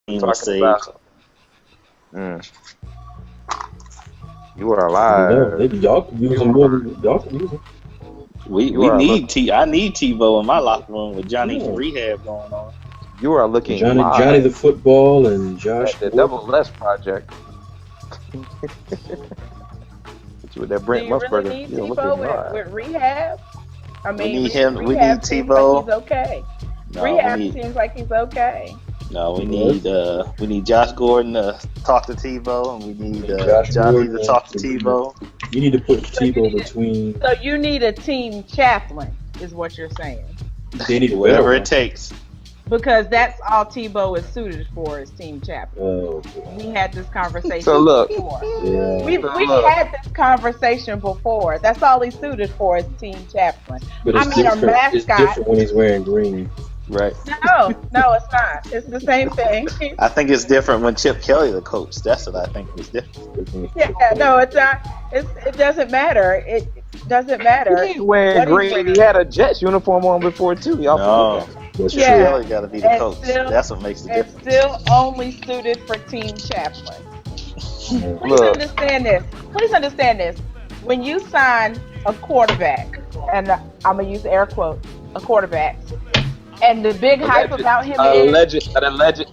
was talking saved. about. You are alive. Y'all can use them more than y'all can use them. We need I need Tebow in my locker room with Johnny rehab going on. You are looking Johnny the football and Josh the Double Less project. With that Brent Musburger. Do you really need Tebow with rehab? I mean, we need him. We need rehab seems Tebow. like he's okay. No, rehab seems like he's okay. No, we need Josh Gordon to talk to Tebow, and we need Johnny to talk to Tebow. You need to put Tebow between. So you need a team chaplain, is what you're saying. They need whatever it takes. Because that's all Tebow is suited for, is team chaplain. Oh, we had this conversation Yeah. before. We've had this conversation before. That's all he's suited for is team chaplain. But it's different. It's different when he's wearing green. Right. No, it's not. It's the same thing. I think it's different when Chip Kelly the coach. That's what I think is different. Yeah, no, it's not. It doesn't matter. It doesn't matter. He ain't wearing green. He had a Jets uniform on before too. Y'all Chip Kelly got to be the coach. That's what makes the difference. It's still only suited for team chaplain. Please understand this. When you sign a quarterback, and I'm gonna use air quotes, a quarterback. And the big hype about him is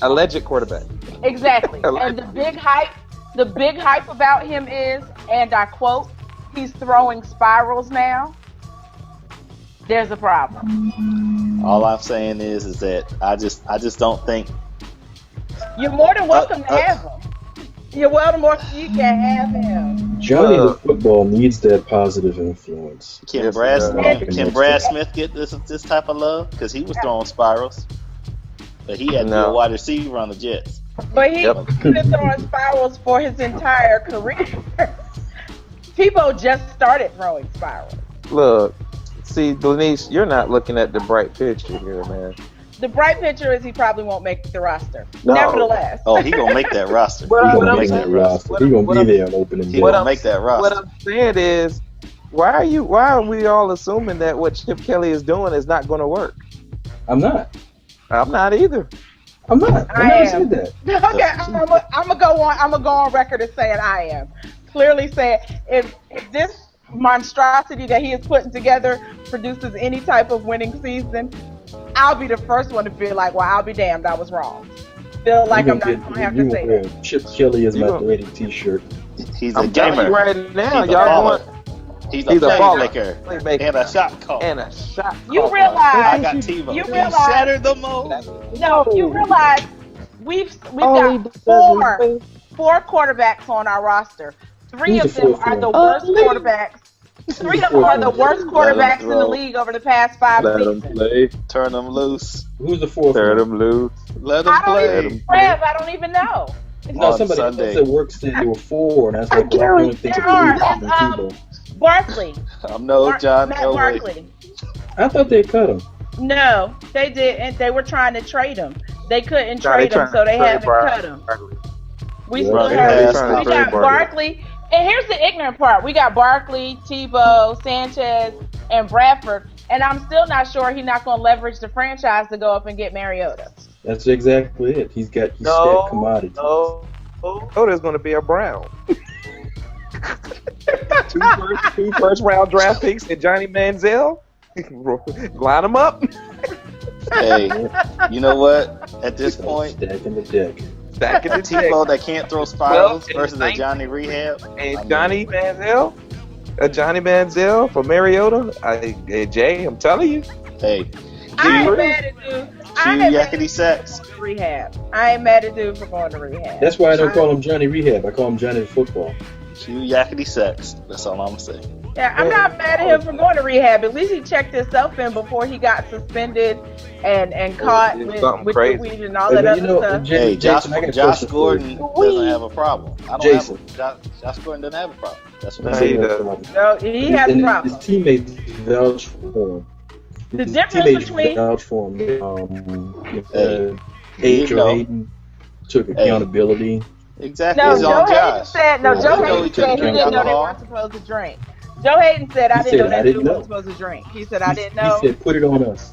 alleged quarterback. Exactly. And the big hype about him is, and I quote, he's throwing spirals now. There's a problem. All I'm saying is that I just don't think you're more than welcome to have him. You're welcome you can have him. Johnny the football needs that positive influence. Can Brad Smith get this type of love? Because he was throwing spirals, but he had to be a wide receiver on the Jets. But he's been throwing spirals for his entire career. Tebow just started throwing spirals. Look, see, Denise, you're not looking at the bright picture here, man. The bright picture is he probably won't make the roster. No. Nevertheless. Oh, he gonna make that roster. He's gonna make that roster. He's gonna be there on opening day. He gonna make that roster. What I'm saying is, why are we all assuming that what Chip Kelly is doing is not going to work? I'm not. I'm not either. I'm not. I never said that. Okay, I'm gonna go on record as saying I am. Clearly saying if this monstrosity that he is putting together produces any type of winning season, I'll be the first one to feel like, well, I'll be damned, I was wrong. Feel like I'm not gonna have to say that. Chip Kelly is my rated T-shirt. He's a gamer right now. Y'all want. He's a playmaker and a shot caller. You realize I got Tebow. You He realize shattered the mold. No, you realize we've got four quarterbacks on our roster. Three of them are the worst quarterbacks. Three of them are the worst quarterbacks in the league over the past 5 seasons. Let them play. Turn them loose. Who's the fourth? Turn them loose. Let them play. I don't even know. No, somebody else at work said they were 4, and that's like the only thing to Barkley. I'm no John Elway. Barkley. I thought they cut him. No, they did, and they were trying to trade him. They couldn't trade him, so they haven't cut him. We got Barkley. And here's the ignorant part. We got Barkley, Tebow, Sanchez, and Bradford. And I'm still not sure he's not going to leverage the franchise to go up and get Mariota. That's exactly it. He's stacked commodity. No, there's going to be a Brown. two first round draft picks and Johnny Manziel. Line them up. Hey, you know what? At this point, stacking the deck. Tebow that can't throw spirals versus a Johnny Rehab. And Johnny Manziel? A Johnny Manziel for Mariota? Jay, I'm telling you. Hey. I ain't mad at dude. Yakety Sacks. Rehab. I ain't mad at dude for going to rehab. That's why I don't call him Johnny Rehab. I call him Johnny Football. Yakety Sacks. That's all I'm saying. Yeah, I'm not mad at him for going to rehab. At least he checked himself in before he got suspended and caught with the weed and all that other stuff. Hey, Josh Gordon doesn't have a problem. Josh Gordon doesn't have a problem. That's what he does. No, he has a problem. His teammates vouch for him. The difference between vouch for him. Hayden took accountability. Exactly. No, Joe Hayden said he didn't know they weren't supposed to drink. Joe Hayden said, I didn't know that dude wasn't supposed to drink. He said, I didn't know. He said, put it on us.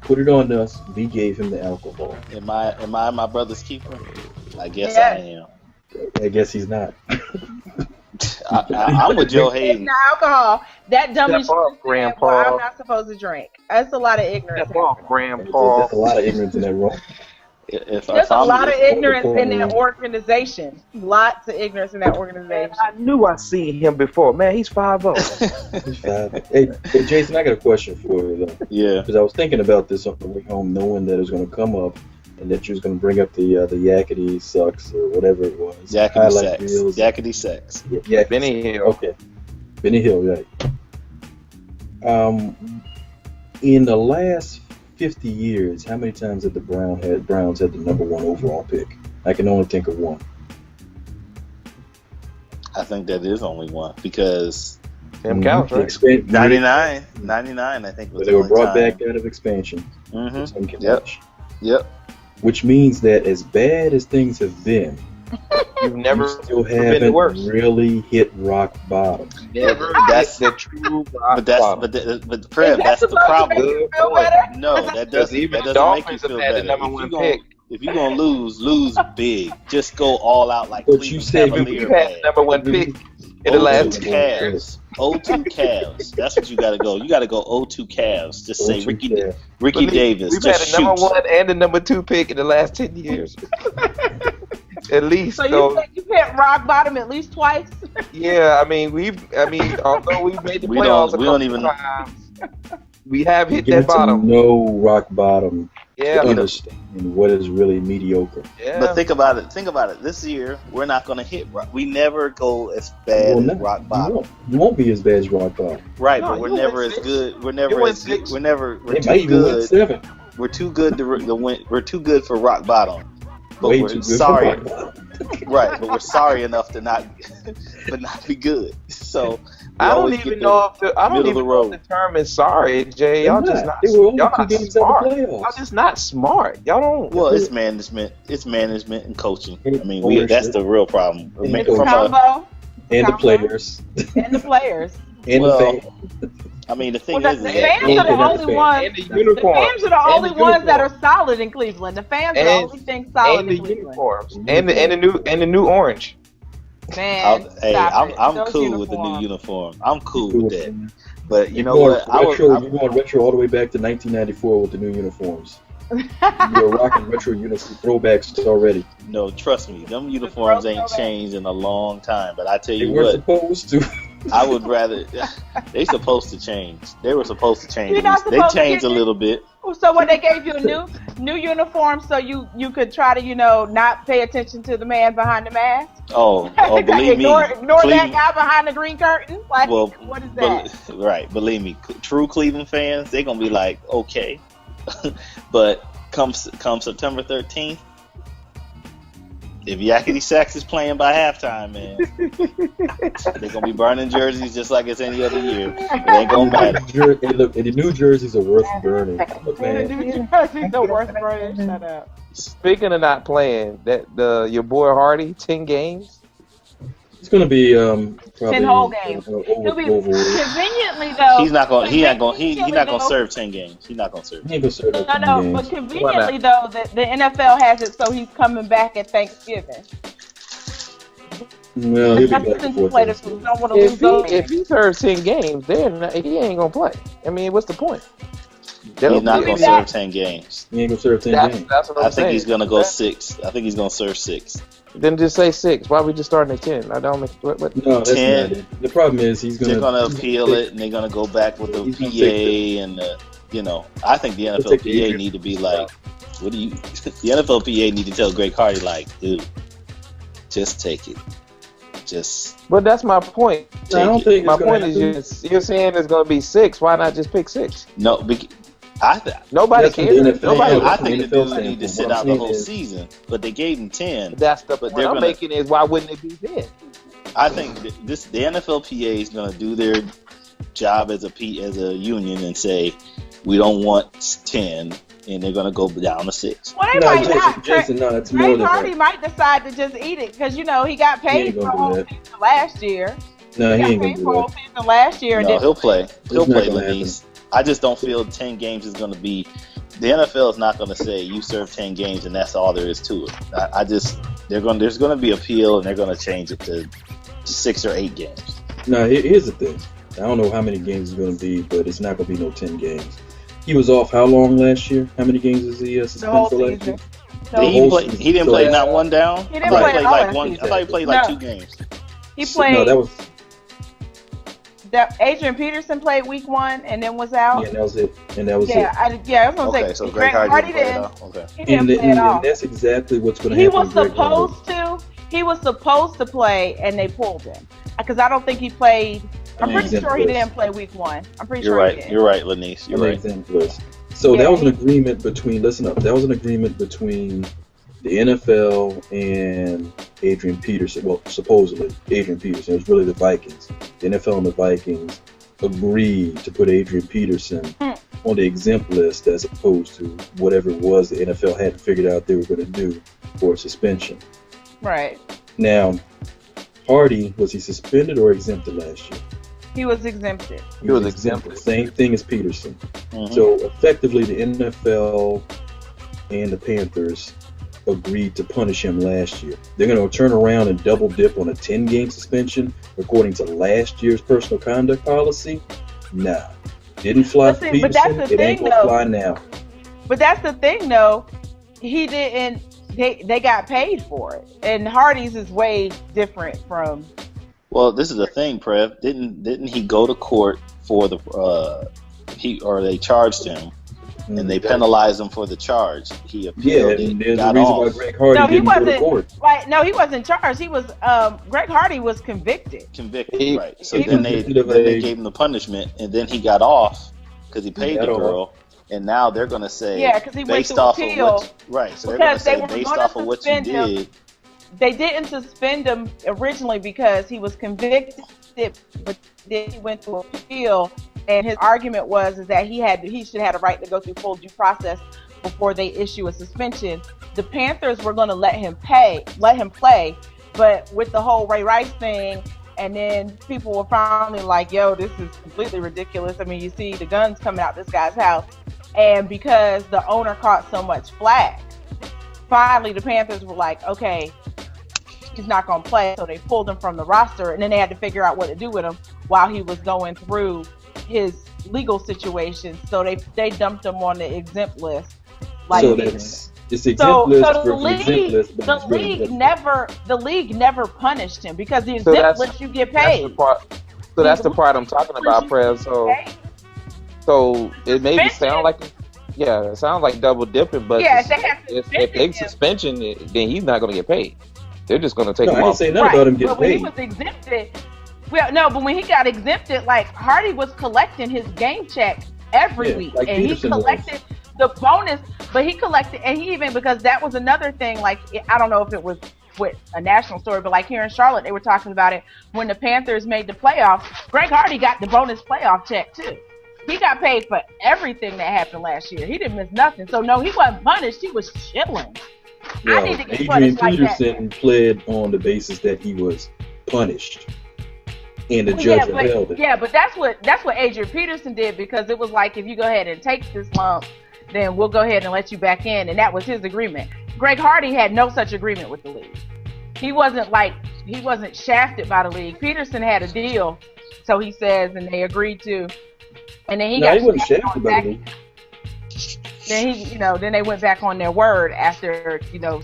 put it on us. We gave him the alcohol. Am I my brother's keeper? I guess I am. I guess he's not. I'm with Joe Hayden. Alcohol. That dummy shit said, well, I'm not supposed to drink. That's a lot of ignorance. There's a lot of ignorance in that room. There's a lot of ignorance in that organization. Lots of ignorance in that organization. I knew I seen him before. Man, he's 5'0". He's 5'0". Hey, Jason, I got a question for you, though. Yeah. Because I was thinking about this on the way home, knowing that it was going to come up, and that you was going to bring up the yakety sucks or whatever it was. Yakety sex. Yakety sex. Yeah, Benny Hill. Okay. Benny Hill, right. In the last 50 years, how many times have the Browns had the number 1 overall pick? I can only think of one. I think that is only one because Tim Couch, right? 99, I think was. But they were brought back out of expansion. Mm-hmm. Yep. Which means that as bad as things have been, you still haven't really hit rock bottom. Never. That's the true rock bottom. But Fred, that's the problem. No, that doesn't make you feel better. Number 1 pick. If you're gonna lose big. Just go all out like but Cleveland Cavaliers. You had number 1 pick in the last 2 Cavs. 0-2 Cavs. That's what you gotta go. You gotta go 0-2 Cavs. Just say Ricky Davis. We've just had a number 1 and a number 2 pick in the last 10 years. At least. So you hit rock bottom at least twice? Yeah, I mean, although we've made the playoffs we don't even times, we have hit that bottom. No rock bottom. Yeah. To understand what is really mediocre. Yeah. But think about it. This year, we're not going to hit rock. We never go as bad as rock bottom. You won't be as bad as rock bottom. Right, but we're never as good. We're never as good. We're too good. 7. We're too good to win. We're too good for rock bottom. But Way we're too good sorry. for rock bottom. Right, but we're sorry enough to not be good. So I don't even know if the term is sorry, Jay. Y'all just not. Y'all not smart. Y'all just not smart. Y'all don't. Well, it's management. It's management and coaching. I mean, that's the real problem. And the players. And the players. And the fans. I mean, the thing is, the fans are the only ones. The fans are the only ones that are solid in Cleveland. The fans are the only thing solid in Cleveland. Uniforms and the new orange. Man, I'm cool with the new uniform. I'm cool with that. But you know what? You're going retro all the way back to 1994 with the new uniforms. You're rocking retro uniform throwbacks already. No, trust me, them uniforms ain't changed in a long time. But I tell you what, they weren't supposed to. I would rather. They supposed to change. They were supposed to change. They changed a little bit. So when they gave you a new uniform, so you could try to not pay attention to the man behind the mask. Oh, believe me, ignore that guy behind the green curtain. Like, what is that? Right, believe me, true Cleveland fans, they're gonna be like, okay, but come September 13th. If Yakety Sax is playing by halftime, man, they're going to be burning jerseys just like it's any other year. It ain't going to matter. And the new jerseys are worth burning. Look, man. The new jerseys are worth burning. Shut up. Speaking of not playing, your boy Hardy, 10 games? It's going to be probably 10 whole games. He'll be conveniently though. He's not going to serve 10 games. He's not going to serve. He ain't going to serve 10 games. No, but conveniently though, the NFL has it so he's coming back at Thanksgiving. Well, he'll be back before if he serves 10 games, then he ain't going to play. I mean, what's the point? He's not going to serve 10 games. He ain't going to serve 10 games. That's what I'm saying. I think he's going to go 6. I think he's going to serve 6. Then just say 6. Why are we just starting at 10? I don't make what? No, that's 10. Not it. The problem is they're going to appeal it, and they're going to go back with the PA and I think the NFL PA need to be like, what do you? The NFL PA need to tell Greg Hardy like, dude, just take it, just. But that's my point. I don't think my point is you're saying it's going to be 6. Why not just pick 6? No. Nobody cares. I think the dude need to sit out the whole season, but they gave him 10. That's the point I'm making is why wouldn't it be 10? I think the NFL PA is going to do their job as a union and say we don't want 10, and they're going to go down to 6. Well, they might not. Jason, no, that's more than Hardy might decide to just eat it because he got paid for whole season last year. No, he ain't going to do that. Season last year. No, he'll play. He'll play Lenise. I just don't feel 10 games is going to be the NFL is not going to say you serve 10 games and that's all there is to it. There's going to be appeal and they're going to change it to 6 or 8 games. Now, here's the thing. I don't know how many games it's going to be, but it's not going to be no 10 games. He was off how long last year? How many games was he suspended for last year? He didn't play not one down. He didn't play like one. I thought he played like 2 games. He played. No, that was. That Adrian Peterson played week 1 and then was out. Yeah, that was it. And that was it. I was gonna say. So Greg Hardy didn't play. Okay. He didn't play at all. And that's exactly what's going to happen. He was supposed to play, and they pulled him because I don't think he played. I'm pretty sure he didn't play week 1. I'm pretty sure he did. You're right, Lanice. You're right. So that was an agreement between. Listen up. That was an agreement between the NFL and Adrian Peterson. Well, supposedly Adrian Peterson. It was really the Vikings. The NFL and the Vikings agreed to put Adrian Peterson on the exempt list as opposed to whatever it was the NFL hadn't figured out they were going to do for a suspension. Right. Now, Hardy, was he suspended or exempted last year? He was exempted. He was exempted. Same thing as Peterson. Mm-hmm. So effectively, the NFL and the Panthers agreed to punish him last year. They're going to turn around and double dip on a 10-game suspension according to last year's personal conduct policy. Nah, didn't fly for Peterson. But that's the it ain't thing, gonna fly now. But that's the thing, though. He didn't. They got paid for it, and Hardy's is way different from. Well, this is the thing, Prev. Didn't he go to court for the they charged him, and they penalized him for the charge. He appealed. Yeah, and there's a reason why Greg Hardy didn't go to court. No, he wasn't charged. He was Greg Hardy was convicted. Right. So then they gave him the punishment, and then he got off because he paid the girl. And now they're going to say, because he went to appeal. So they're going to say, based off of what you did. They didn't suspend him originally because he was convicted, but then he went to appeal. And his argument was that he should have a right to go through full due process before they issue a suspension. The Panthers were going to let him play, but with the whole Ray Rice thing, and then people were finally like, yo, this is completely ridiculous. I mean, you see the guns coming out this guy's house. And because the owner caught so much flack, finally the Panthers were like, okay, he's not going to play. So they pulled him from the roster, and then they had to figure out what to do with him while he was going through his legal situation. So they dumped him on the exempt list. So it's exempt list versus exempt list. The league never punished him because the exempt list you get paid. That's the part I'm talking about, Prev. So it may sound like it sounds like double dipping, but if they suspension, then he's not going to get paid. They're just going to take him off. I didn't say nothing about him getting paid. When he was exempted, but when he got exempted, like Hardy was collecting his game check every week, and Peterson he collected the bonus. But he collected, and he even because that was another thing. Like I don't know if it was with a national story, but like here in Charlotte, they were talking about it when the Panthers made the playoffs. Greg Hardy got the bonus playoff check too. He got paid for everything that happened last year. He didn't miss nothing. So no, he wasn't punished. He was chilling. I need to get punished like that. Adrian Peterson pled on the basis that he was punished, and the judge upheld it. Yeah, but that's what Adrian Peterson did because it was like if you go ahead and take this lump, then we'll go ahead and let you back in, and that was his agreement. Greg Hardy had no such agreement with the league. He wasn't shafted by the league. Peterson had a deal, so he says, and they agreed to. And then he wasn't shafted by the league. Then they went back on their word after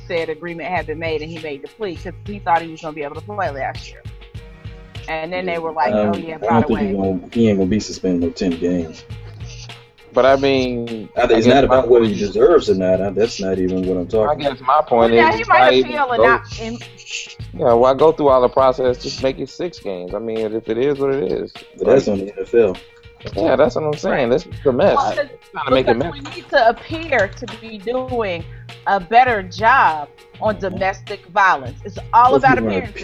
said agreement had been made, and he made the plea because he thought he was going to be able to play last year. And then they were like, "Oh yeah, by the way, he ain't going to be suspended no 10 games." But I mean, it's not about whether he deserves or not. That's not even what I'm talking about. I guess my point is, he might appeal and not. Why go through all the process? Just make it 6 games. I mean, if it is what it is. But that's on the NFL. Yeah, that's what I'm saying. This is a mess. Trying to make a mess. We need to appear to be doing a better job on domestic violence. It's all about appearance.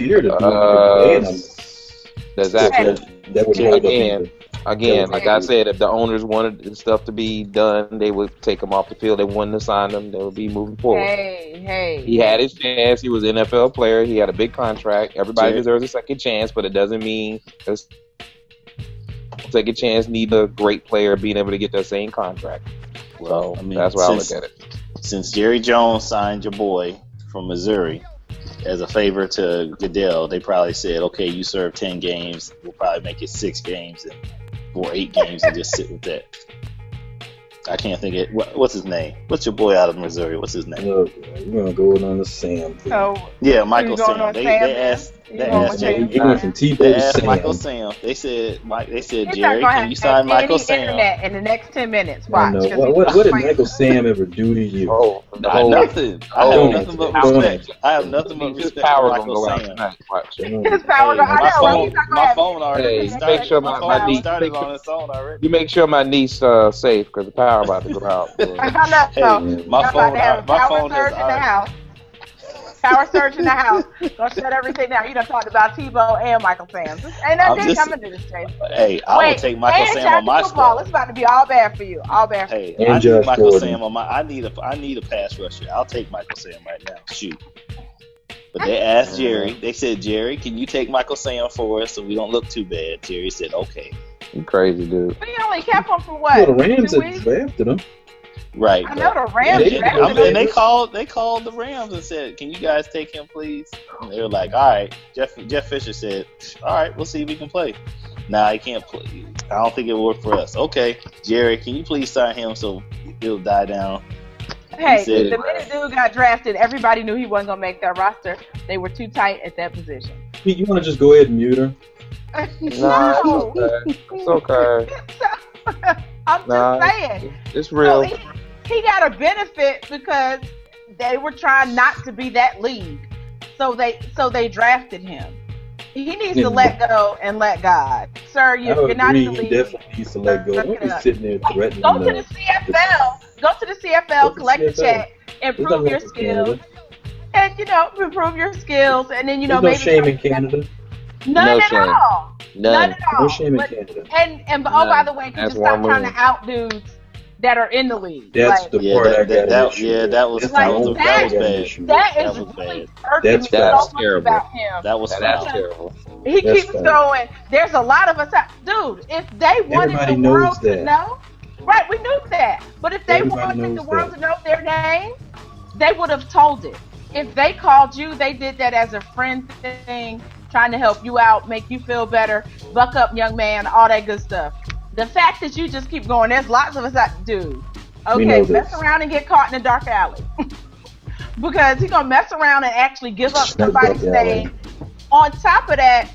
That would hold Again, like I said, if the owners wanted the stuff to be done, they would take them off the field. They wouldn't assign them. They would be moving forward. He had his chance. He was an NFL player. He had a big contract. Everybody deserves a second chance, but it doesn't mean second chance need a great player being able to get that same contract. Well, so, I mean, that's why I look at it. Since Jerry Jones signed your boy from Missouri as a favor to Goodell, they probably said, okay, you serve 10 games. We'll probably make it 6 games or 8 games and just sit with that. I can't think of it. What's his name? What's your boy out of Missouri? What's his name? Look, you're gonna go on the Sam. Yeah, Michael Sam. They asked. He went from Tebow to Sam. Michael Sam. They said, Jerry, can you sign Michael Sam? Internet in the next 10 minutes. Watch. What did Michael Sam ever do to you? Nothing. I have nothing but respect. I have nothing but respect for Michael Sam. His power. My phone already started. Make sure my niece started on its own already. You make sure my niece safe because the power about to go out. My phone has already. Power surge in the house. Gonna shut everything down. You done talked about Tebow and Michael Sam. Ain't nothing coming to this Chase. Hey, I would take Michael Sam on my squad. It's about to be all bad for you. All bad for you. Hey, I need Michael Sam on my. I need a pass rusher. I'll take Michael Sam right now. Shoot. But they asked Jerry. They said, Jerry, can you take Michael Sam for us so we don't look too bad? Jerry said, okay. You crazy dude. We only kept him for what? Well, the Rams had drafted him. Right. I know the Rams. And they called the Rams and said, "Can you guys take him, please?" And they were like, "All right." Jeff Fisher said, "All right, we'll see if he can play." Nah, he can't play. I don't think it'll work for us. Okay, Jerry, can you please sign him so it'll die down? Hey, the minute dude got drafted, everybody knew he wasn't gonna make that roster. They were too tight at that position. Pete, you want to just go ahead and mute her? No, it's okay. I'm just saying. It's real. So he got a benefit because they were trying not to be that league. So they drafted him. He needs to let go and let God. Sir, you're not in the league. He definitely needs to let go. Don't be sitting there threatening. Go to the CFL. Go to the CFL, collect a check, improve your skills. And, improve your skills. And then, There's maybe. No shame in Canada. None at all. None at all. No shame in Canada. And by the way, could you stop trying to out dudes that are in the league? That's the part I got. That was bad. That is really irking me so much about him. That's terrible. He keeps going. There's a lot of us out. Dude, if they wanted the world to know, right, we knew that. But if they wanted the world to know their name, they would have told it. If they called you, they did that as a friend thing, trying to help you out, make you feel better, buck up, young man, all that good stuff. The fact that you just keep going, there's lots of us that do. Okay, mess around and get caught in a dark alley. Because he's going to mess around and actually give up somebody's name. On top of that,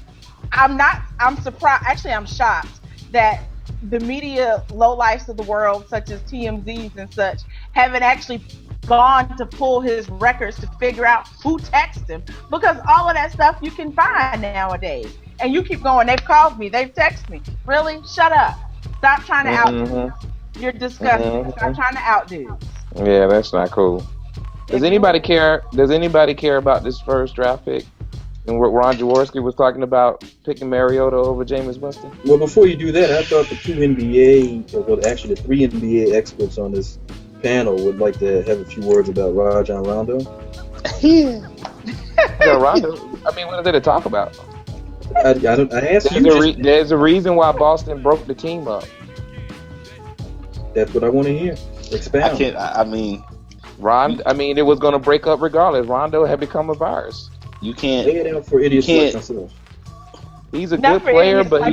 I'm surprised, actually I'm shocked that the media lowlifes of the world, such as TMZs and such, haven't actually gone to pull his records to figure out who texted him, because all of that stuff you can find nowadays. And you keep going, they've called me, they've texted me. Really? Shut up. Stop trying to outdo. You're disgusting. Stop trying to outdo. Yeah, that's not cool. Does anybody care about this first draft pick? And what Ron Jaworski was talking about, picking Mariota over Jameis Winston? Well, before you do that, I thought the three NBA experts on this panel would like to have a few words about Rajon Rondo. Yeah, Rondo. I mean, what is there to talk about? I asked you. There's a reason why Boston broke the team up. That's what I want to hear. Expound. It was going to break up regardless. Rondo had become a virus. You can't lay it out for idiots like myself. He's a good player, but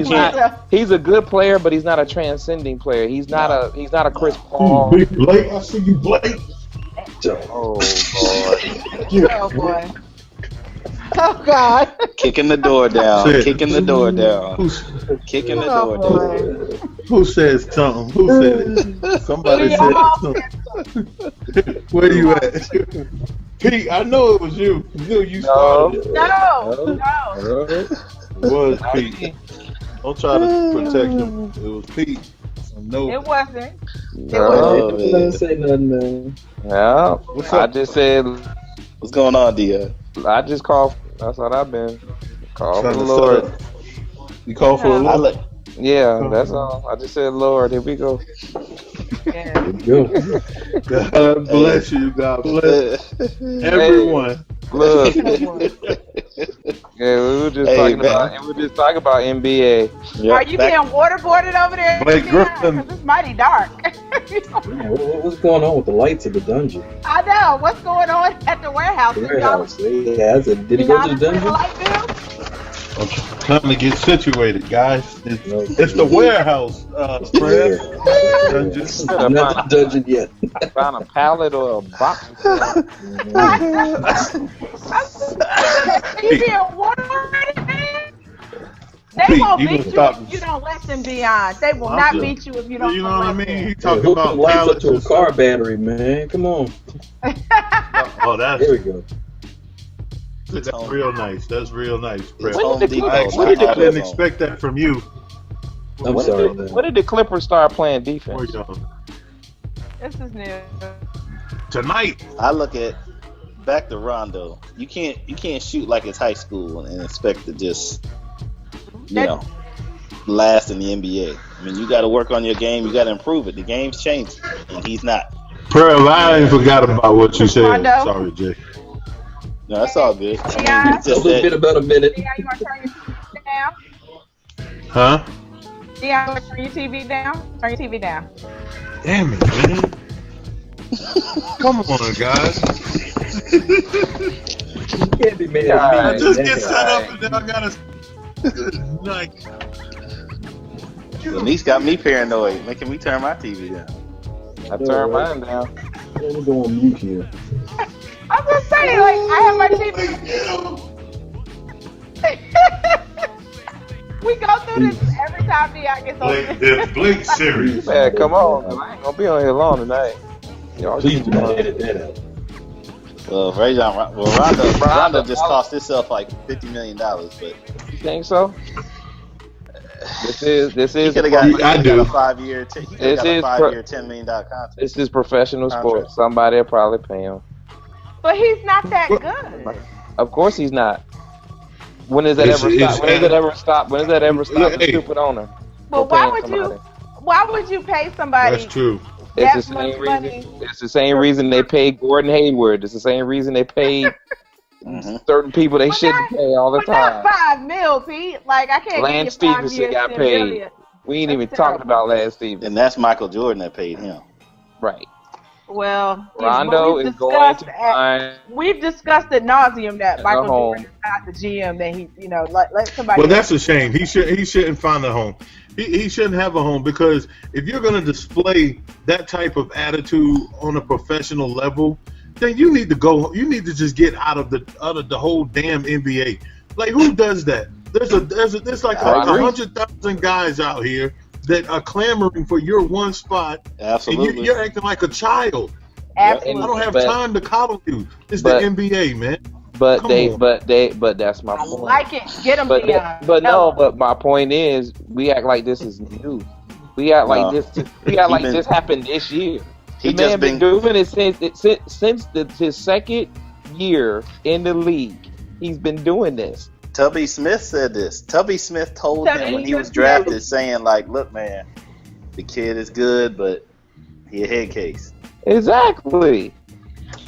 he's a good player, but he's not a transcending player. He's not a Chris Paul. Big Blake, I see you, Blake. Oh boy. Oh God. Kicking the door down. Kicking the door down. Kicking the door down. Who says something? Who said it? Somebody said something. Where you at? Pete, I know it was you. You started it. No. It was Pete. Don't try to protect him. It was Pete. No. It wasn't. No, I didn't say nothing, man. Yeah. I just said. What's going on, Dia? I just called. That's what I've been. Call for the Lord. You call for the Lord? Yeah, that's all. I just said, Lord, here we go. God bless you. God bless everyone. Look. Yeah, we were just talking about NBA. Yep. Are you being waterboarded over there? Blake Griffin. Because it's mighty dark. What's going on with the lights of the dungeon? I know. What's going on at the warehouse? The warehouse. Yeah, did he go to the dungeon? I'm trying to get situated, guys. It's the warehouse, Fred. Dungeon. Not the dungeon yet. Found a pallet or a box. They won't beat you if you don't let them be on. They will not beat you if you don't. You know what I mean? He talking about lights up to a car battery, man. Come on. There we go. That's real nice. That's real nice, Fred. I didn't expect that from you. I'm sorry. When did the Clippers start playing defense? This is new. Tonight. I look at back to Rondo. You can't shoot like it's high school and expect to just last in the NBA. I mean, you got to work on your game. You got to improve it. The game's changing, and he's not. Pearl, I ain't forgot about what you said. Rondo. Sorry, Jay. No, that's all good. Yeah. Just a little bit about a minute. Yeah, you want to turn your TV down? Huh? Yeah, you want to turn your TV down? Turn your TV down. Damn it, man. Come on, guys. You can't be mad I at me. just get set up and then I gotta like. At least got me paranoid, making me turn my TV down. I turned mine down. Let me go on mute here. I was gonna say, like, I have my TV. We go through this every time Dyer gets on. Blake series. Man, come on. I ain't gonna be on here long tonight. Please do not edit that out. Well, Rondo just cost himself like $50 million, but you think so? This is. He could have got a 5-year. This is $10 million contract. This is professional sports. Somebody will probably pay him. But he's not that good. Of course he's not. When does that ever stop? When does that ever stop the stupid owner? But why would you pay somebody? That's true. It's the same reason. It's the same reason they paid Gordon Hayward. It's the same reason they paid certain people they shouldn't pay all the time. Not $5 million, Pete. Like I can't. Lance Stevenson got paid. We ain't even talking about Lance Stevenson. And that's Michael Jordan that paid him. Right. Well, Rondo is going to find. We've discussed ad nauseum that Michael Jordan is not the GM. That he, let somebody. Well, that's a shame. He shouldn't find a home. He shouldn't have a home, because if you're going to display that type of attitude on a professional level, then you need to go. You need to just get out of the whole damn NBA. Like, who does that? There's like 100,000 guys out here that are clamoring for your one spot. Absolutely. And you're acting like a child. Absolutely. I don't have time to coddle you. It's the NBA, man. But that's my point. I like it. Get them beyond. But my point is, we act like this is new. We act like this happened this year. The man been doing it since his second year in the league. He's been doing this. Tubby Smith said this. Tubby Smith told him when he was drafted, saying like, "Look, man, the kid is good, but he a head case." Exactly.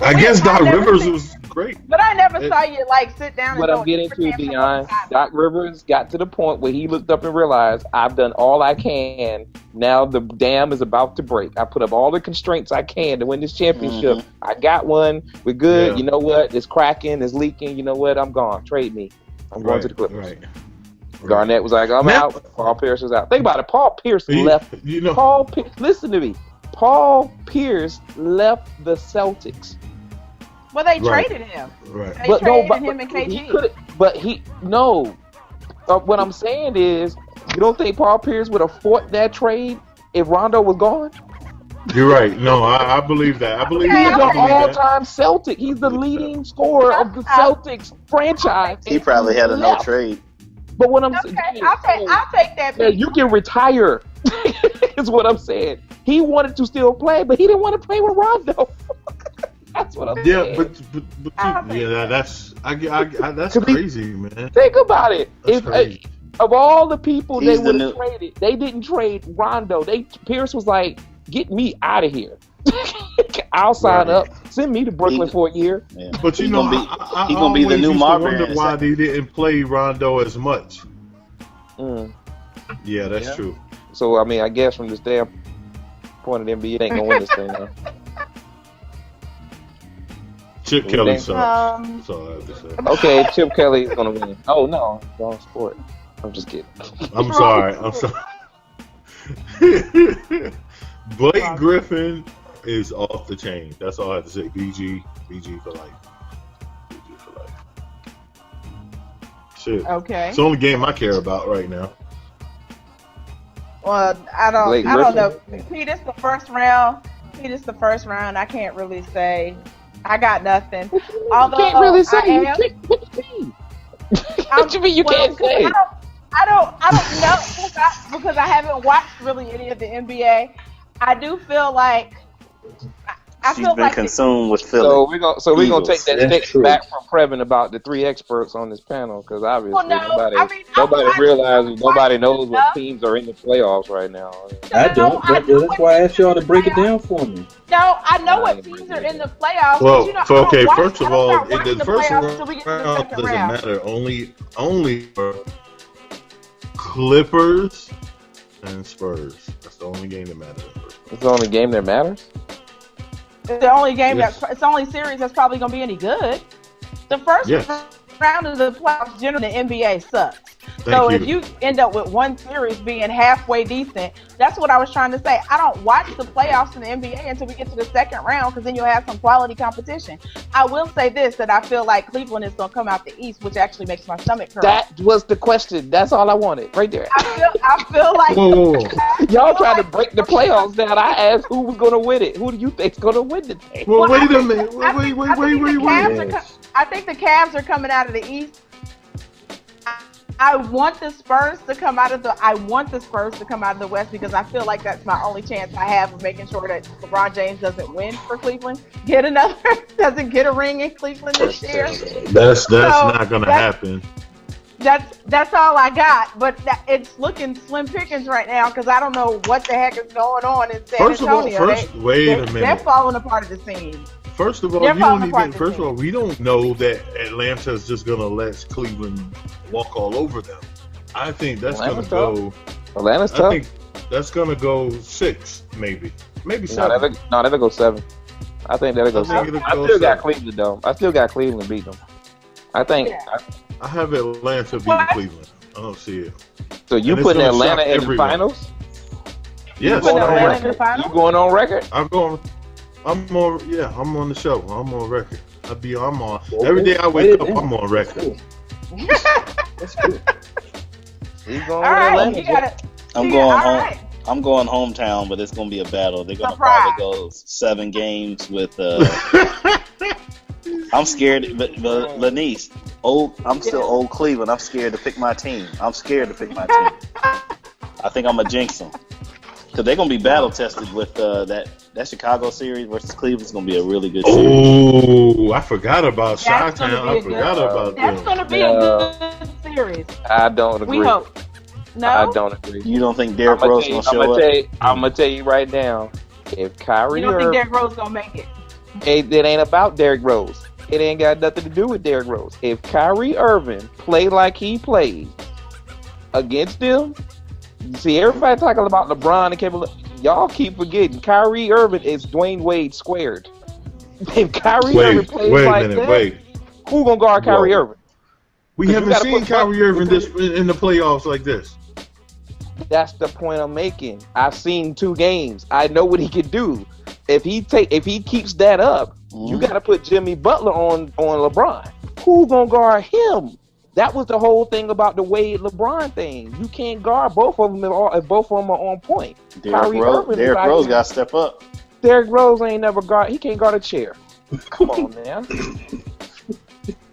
I guess Doc Rivers was great. But I never saw you sit down. What I'm getting to, Dion, Doc Rivers got to the point where he looked up and realized, I've done all I can. Now the dam is about to break. I put up all the constraints I can to win this championship. Mm-hmm. I got one. We're good. Yeah. You know what? It's cracking. It's leaking. You know what? I'm gone. Trade me. I'm going to the Clippers. Right. Garnett was like, I'm out. Paul Pierce was out. Think about it. Paul Pierce left. Listen to me. Paul Pierce left the Celtics. Well, they traded him. Right. They traded him and KG. What I'm saying is, you don't think Paul Pierce would have fought that trade if Rondo was gone? You're right. No, I believe that. I believe he's an all-time Celtic. He's the leading scorer of the Celtics franchise. He probably had a no trade. But what I'm saying, I'll take that. Yeah, you can retire. Is what I'm saying. He wanted to still play, but he didn't want to play with Rondo. That's what I'm saying. That's crazy, man. Think about it. Of all the people they would have traded, they didn't trade Rondo. Pierce was like, Get me out of here. I'll sign up. Send me to Brooklyn for a year. Yeah. But you know, he's gonna be the new Marvin. I wonder why they didn't play Rondo as much. Yeah, that's true. So I mean, I guess from the standpoint of the NBA, ain't gonna win this thing now. Chip Kelly sucks. That's all I have to say. Okay, Chip Kelly is gonna win. Oh no, wrong sport. I'm just kidding. I'm sorry. Blake Griffin is off the chain. That's all I have to say. BG for life. BG for life. Shit. Okay. It's the only game I care about right now. Well, I don't know. Pete, it's the first round. I can't really say. I got nothing. Although you can't really say. What you mean you can't say? I don't know because I haven't watched really any of the NBA. I do feel like she's been consumed with Philly. So we're gonna take that stick back from Previn about the 3 experts on this panel because obviously nobody realizes, nobody knows what teams are in the playoffs right now. I don't. That's why I asked y'all to break it down for me. No, I know what teams are in the playoffs. Well, you know, first of all, the first round doesn't matter. Only Clippers and Spurs. That's the only game that matters. It's the only game that matters? It's the only game it's the only series that's probably going to be any good. The first round of the playoffs, generally, the NBA sucks. If you end up with one series being halfway decent, that's what I was trying to say. I don't watch the playoffs in the NBA until we get to the second round because then you'll have some quality competition. I will say this, that I feel like Cleveland is going to come out the East, which actually makes my stomach hurt. That was the question. That's all I wanted, right there. I feel like... Y'all trying to break the playoffs down. I asked who was going to win it. Who do you think's going to win the thing? Well, wait a minute. Wait. I think the Cavs are coming out of the East. I want the Spurs to come out of the West because I feel like that's my only chance I have of making sure that LeBron James doesn't win for Cleveland. Doesn't get a ring in Cleveland this year. That's not going to happen. That's all I got, but it's looking slim pickings right now because I don't know what the heck is going on in San Antonio. Wait a minute. They're falling apart at the seams. First of all, we don't know that Atlanta's just gonna let Cleveland walk all over them. I think that's gonna go. Atlanta's tough. I think that's gonna go 6, maybe 7. No, that'll go 7. I think that'll go 7. I still got Cleveland though. I still got Cleveland beat them. I think. Yeah. I have Atlanta beating Cleveland. I don't see it. So you putting Atlanta in the finals? Yes. You going on record? I'm on the show. I'm on record. I'm on. Every day I wake up, I'm on record. That's good. All right, you got it. I'm going home. Right. I'm going hometown, but it's gonna be a battle. They're gonna probably go 7 games with. I'm scared, but Lanice, I'm still old Cleveland. I'm scared to pick my team. I think I'm gonna jinx them because they're gonna be battle tested with that Chicago series versus Cleveland's gonna be a really good series. Oh, I forgot about Chi-Town. I forgot about that. That's gonna be a good series. I don't agree. We hope. No, I don't agree. You don't think Derrick Rose gonna show up? I'm gonna tell you right now. If Kyrie, you don't think Derrick Rose gonna make it? It ain't about Derrick Rose. It ain't got nothing to do with Derrick Rose. If Kyrie Irving play like he played against them, you see everybody talking about LeBron and Kevin. Y'all keep forgetting Kyrie Irving is Dwayne Wade squared. If Kyrie Irving plays like that, who gonna guard Kyrie Irving? We haven't seen Kyrie Irving in the playoffs like this. That's the point I'm making. I've seen 2 games. I know what he can do. If he keeps that up, you got to put Jimmy Butler on LeBron. Who gonna guard him? That was the whole thing about the Wade LeBron thing. You can't guard both of them if both of them are on point. Derrick Rose got to step up. Derrick Rose ain't never guard. He can't guard a chair. Come on, man.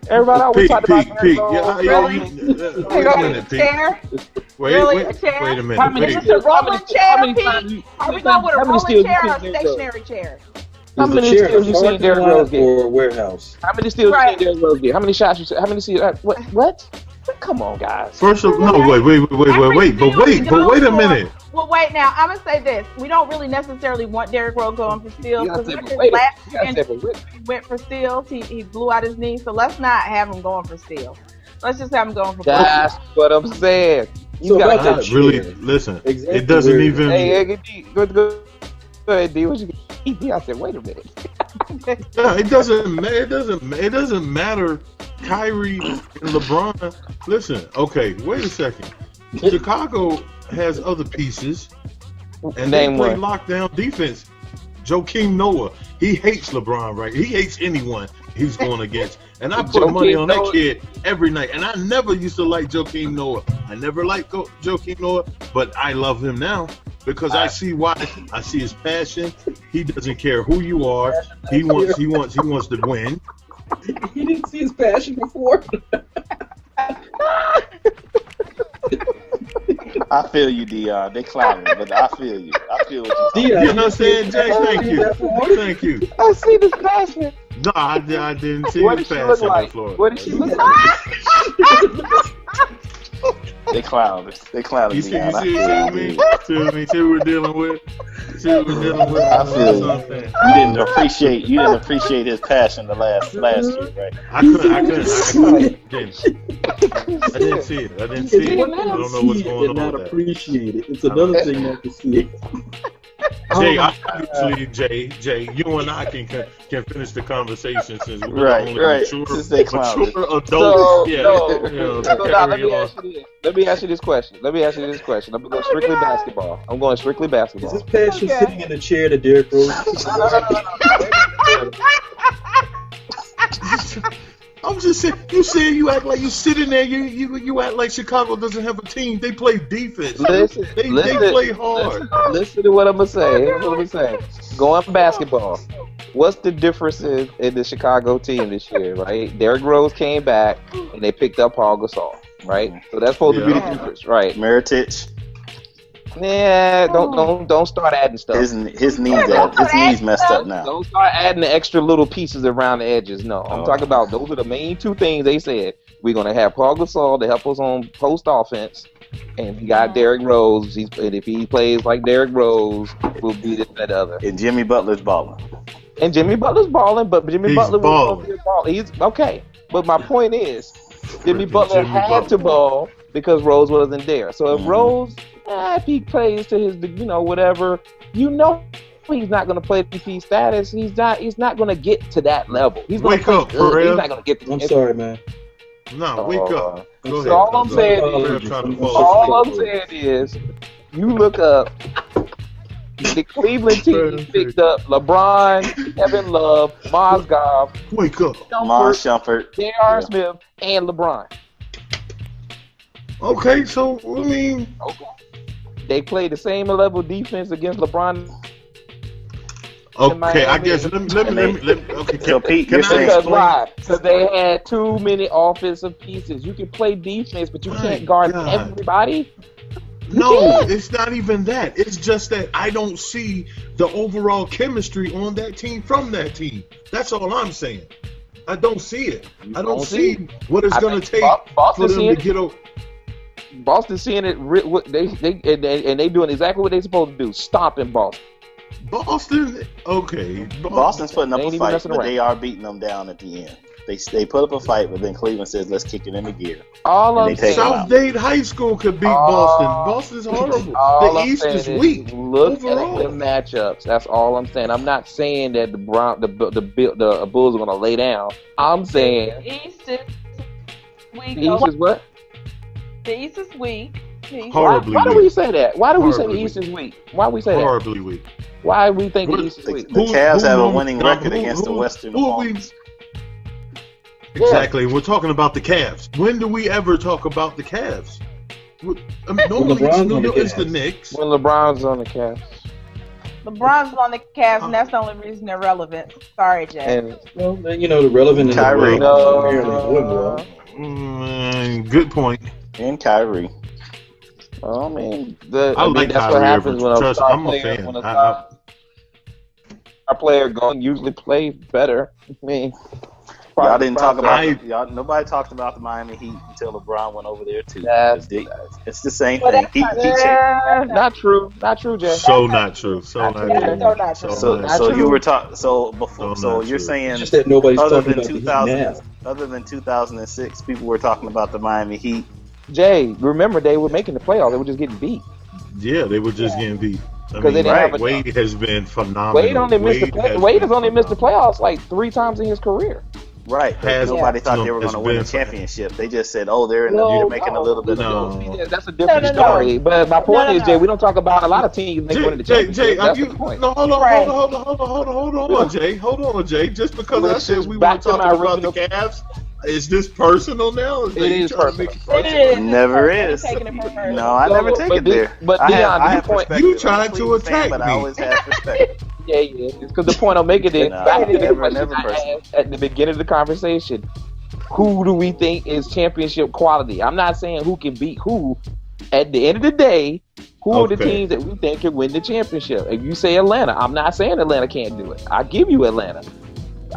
Everybody always talk about Derrick Rose. Really? Wait a minute, Pete. Wait a minute. Is this a rolling chair, Pete? Are we going with a rolling chair or a stationary chair? How many steals you seen Derrick Rose get? Or warehouse? How many steals you seen Derrick Rose get? How many shots you seen? How many steals? What? Come on, guys. First of no, wait, but wait a minute. Well, wait now. I'm gonna say this: we don't really necessarily want Derrick Rose going for steals because last year he went for steals. He blew out his knee, so let's not have him going for steals. Let's just have him going for. That's what I'm saying. You got to really listen. Exactly. It doesn't even. Hey, go ahead, D. What you? I said, wait a minute. No, it doesn't matter. Kyrie and LeBron. Listen, okay, wait a second. Chicago has other pieces, and they play lockdown defense. Joakim Noah, he hates LeBron, right? He hates anyone he's going against. And I put money on that kid every night. And I never used to like Joakim Noah. I never liked Joakim Noah, but I love him now because I see why. I see his passion. He doesn't care who you are. He wants to win. He didn't see his passion before. I feel you, Dion. They clowning, but I feel you. I feel what you're saying. You know what I'm saying, Jay? Thank you. I see this passion. No, I didn't see his passion in Florida. What did she look like? They clowned. You see what we're dealing with? I feel you. You didn't appreciate his passion the last year, right? I didn't see it. I don't know what's going on. Not appreciate it. It's another thing not to see it. Jay, obviously, Jay, you and I can finish the conversation since we're right. mature adults. Let me ask you this question. I'm going strictly basketball. Is this passion sitting in the chair that Derrick Rose? I'm just saying. You say you act like you sitting there. You act like Chicago doesn't have a team. They play defense. They play hard. Listen to what I'm gonna say. Going basketball. What's the differences in the Chicago team this year? Right, Derrick Rose came back and they picked up Paul Gasol. Right, so that's supposed to be the difference. Right, Mirotic. Yeah, don't start adding stuff. His knees messed up now. Don't start adding the extra little pieces around the edges. No, I'm talking about those are the main two things they said. We're gonna have Paul Gasol to help us on post offense, and we got Derrick Rose. And if he plays like Derrick Rose, we'll be this and that other. And Jimmy Butler's balling. But Jimmy Butler will be a baller. He's okay. But my point is, Jimmy Butler had to ball because Rose wasn't there. So if Rose, if he plays to his, whatever, he's not going to play MVP status. He's not going to get to that level. He's going to play good. He's not going to get to. I'm sorry, man. No, wake up. Go ahead. All I'm saying is, you look up. The Cleveland team picked up LeBron, Kevin Love, Mozgov, wake up, Shumpert, J.R. Smith, and LeBron. Okay, so I mean, they play the same level of defense against LeBron. Okay, I guess let me. Okay, so Pete, why? Because they had too many offensive pieces. You can play defense, but you can't guard everybody. No, it's not even that. It's just that I don't see the overall chemistry on that team from that team. That's all I'm saying. I don't see it. I don't see what it's going to take for them to get over. Boston seeing it. They doing exactly what they supposed to do. Stopping Boston. Okay. Boston's putting up a fight, but they are beating them down at the end. They put up a fight, but then Cleveland says, let's kick it into gear. South Dade High School could beat Boston. Boston's horrible. The East is weak. Look at the matchups. That's all I'm saying. I'm not saying that the Bulls are going to lay down. I'm saying the East is weak. The East is what? The East is weak. Horribly why do we say that? Why do we say the East is weak? Why do we say that? Horribly weak. Why do we think the East is weak? The Cavs have a winning record against the Western opponents. Exactly. We're talking about the Cavs. When do we ever talk about the Cavs? Normally it's the Knicks. When LeBron's on the Cavs. LeBron's on the Cavs, and that's the only reason they're relevant. Sorry, Jay. And the relevant Kyrie. Good point. And Kyrie. I mean, that's what happens when I'm a fan. Our player usually plays better. I mean, Y'all didn't talk about y'all. Nobody talked about the Miami Heat until LeBron went over there too. It's the same thing. Not true, Jay. So not true. So you were talking. So before. So you're saying it's just that nobody's talking about the Heat now. Other than 2006, people were talking about the Miami Heat. Jay, remember they were making the playoffs. They were just getting beat. Yeah, they were just getting beat. Wade has been phenomenal. Wade has only missed the playoffs like 3 times in his career. Right. Nobody thought they were going to win a championship. They just said, "Oh, they're making a little bit of money." That's a different story. But my point is, Jay, we don't talk about a lot of teams winning the championship. Jay, that's the point. No, hold on, Jay. Hold on, Jay. Just because I said we weren't talking about the Cavs, is this personal now? It is personal. It never is. No, I never take it there. But Dion, you trying to attack me? But I always have respect. Yeah. Because the point I'm making is back to the question I asked at the beginning of the conversation. Who do we think is championship quality? I'm not saying who can beat who. At the end of the day, who are the teams that we think can win the championship? If you say Atlanta, I'm not saying Atlanta can't do it. I give you Atlanta.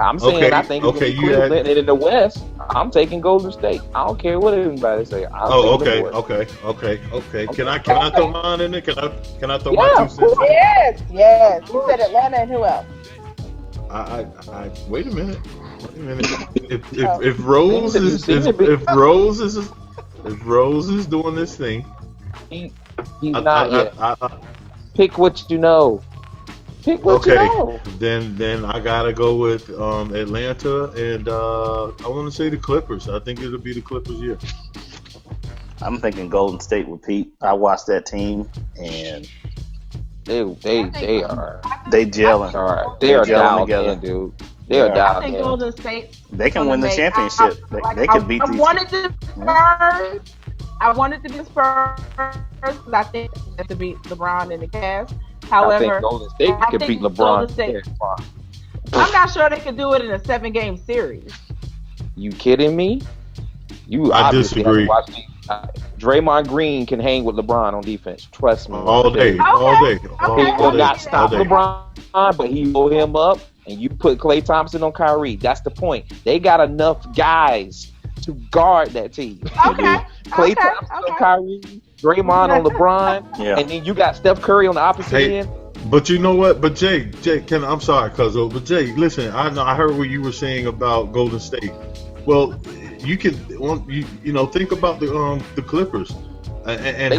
I'm saying I think it's Cleveland, and in the West, I'm taking Golden State. I don't care what anybody say. Okay. Can I throw mine in there? Can I throw my 2 cents? Yes. You said Atlanta and who else? I wait a minute. If Rose is doing this thing, he's not yet. Pick what you know. Pick what you know. Then I gotta go with Atlanta, and I want to say the Clippers. I think it'll be the Clippers. Yeah. I'm thinking Golden State with Pete. I watched that team, and they are gelling. All right, they are gelling together, dude. They are dialed. I think Golden State. They can win the championship. They can beat these. I wanted to be Spurs because I think to beat LeBron and the Cavs. However, I think Golden State could beat LeBron. I'm not sure they could do it in a 7-game series. You kidding me? I disagree. Draymond Green can hang with LeBron on defense. Trust me. All day. He will not stop LeBron, but he will him up. And you put Klay Thompson on Kyrie. That's the point. They got enough guys to guard that team. Klay Thompson on Kyrie, Draymond on LeBron, and then you got Steph Curry on the opposite end. But you know what? But Jay, I'm sorry, Cuzzo. But Jay, listen, I heard what you were saying about Golden State. Well, you can, think about the Clippers and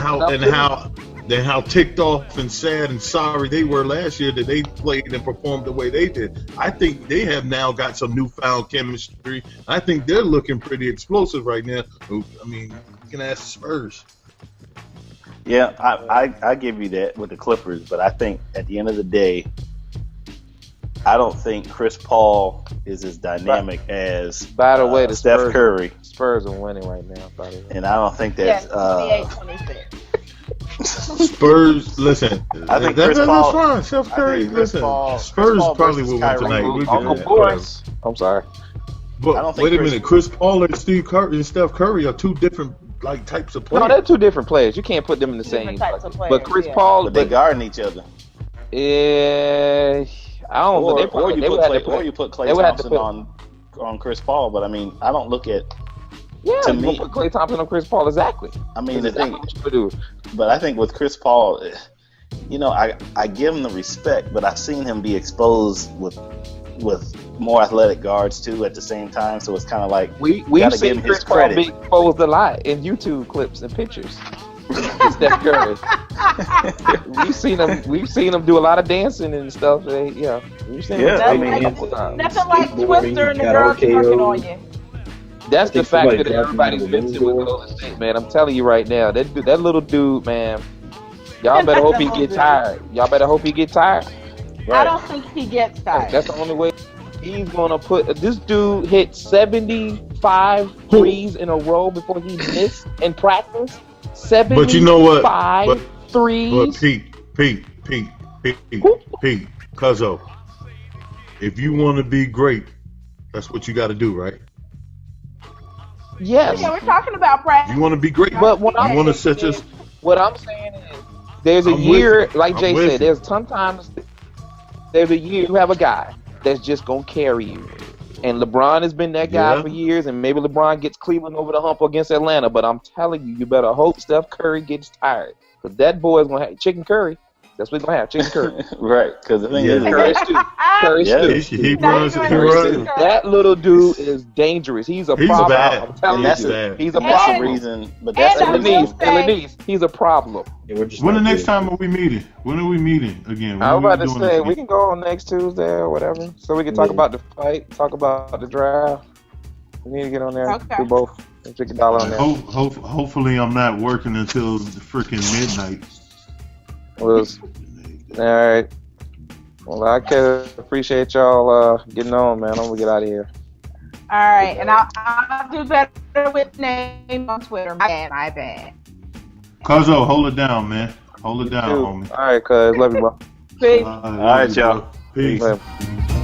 how ticked off and sad and sorry they were last year that they played and performed the way they did. I think they have now got some newfound chemistry. I think they're looking pretty explosive right now. I mean, you can ask the Spurs. Yeah, I give you that with the Clippers, but I think at the end of the day, I don't think Chris Paul is as dynamic as the Steph Curry. Spurs are winning right now, by the way. And I don't think that. 28-26. Spurs, listen. I think Chris Paul. That's fine. Steph Curry, listen. Spurs probably will win tonight. Uncle Boris. I'm sorry. But wait a minute. Chris Paul and Steph Curry are 2 different types of players. No, they're 2 different players. You can't put them in the same. Types of players, but Chris Paul, they guarding each other. I don't. Or you put Klay Thompson on Chris Paul. But I mean, I don't look at. Yeah, to me, put Klay Thompson on Chris Paul exactly. I mean, the thing. But I think with Chris Paul, I give him the respect, but I've seen him be exposed with more athletic guards too at the same time. So it's kind of like we've seen Chris Paul be exposed a lot in YouTube clips and pictures. Steph Curry. We've seen him do a lot of dancing and stuff. We've seen him nothing like Twister and the girls working on you. That's the fact that everybody's mixing with Golden State, man. I'm telling you right now, that little dude, man. Y'all better hope he get tired. Right. I don't think he gets tired. That's the only way he's gonna put. This dude hit 75 threes in a row before he missed in practice. 75 but you know what? Threes. But Pete, Cuzzo, if you want to be great, that's what you got to do, right? Yes. Yeah, we're talking about practice. You want to be great, but what I'm saying is, there's a year, like Jay said, there's a year you have a guy that's just gonna carry you. And LeBron has been that guy for years, and maybe LeBron gets Cleveland over the hump against Atlanta. But I'm telling you, you better hope Steph Curry gets tired, because that boy is gonna have chicken curry. That's what he's gonna have, chicken curry. Right, because the thing is, Curry stew. Curry stew. He runs. That little dude is dangerous. He's a problem. Bad. I'm telling you, he's a problem. But that's the reason. He's a problem. When the next time are we meeting? When are we meeting again? I was about to say we can go on next Tuesday or whatever, so we can talk about the fight, talk about the draft. We need to get on there. Do both. $50 on there. Hopefully, I'm not working until freaking midnight. All right. Well, I can appreciate y'all getting on, man. I'm gonna get out of here. All right, and I'll do better with name on Twitter. My bad. Cuzzo, hold it down, man. Hold it down, homie. All right, cuz. Love you, bro. Peace. All right, y'all. Peace. Peace.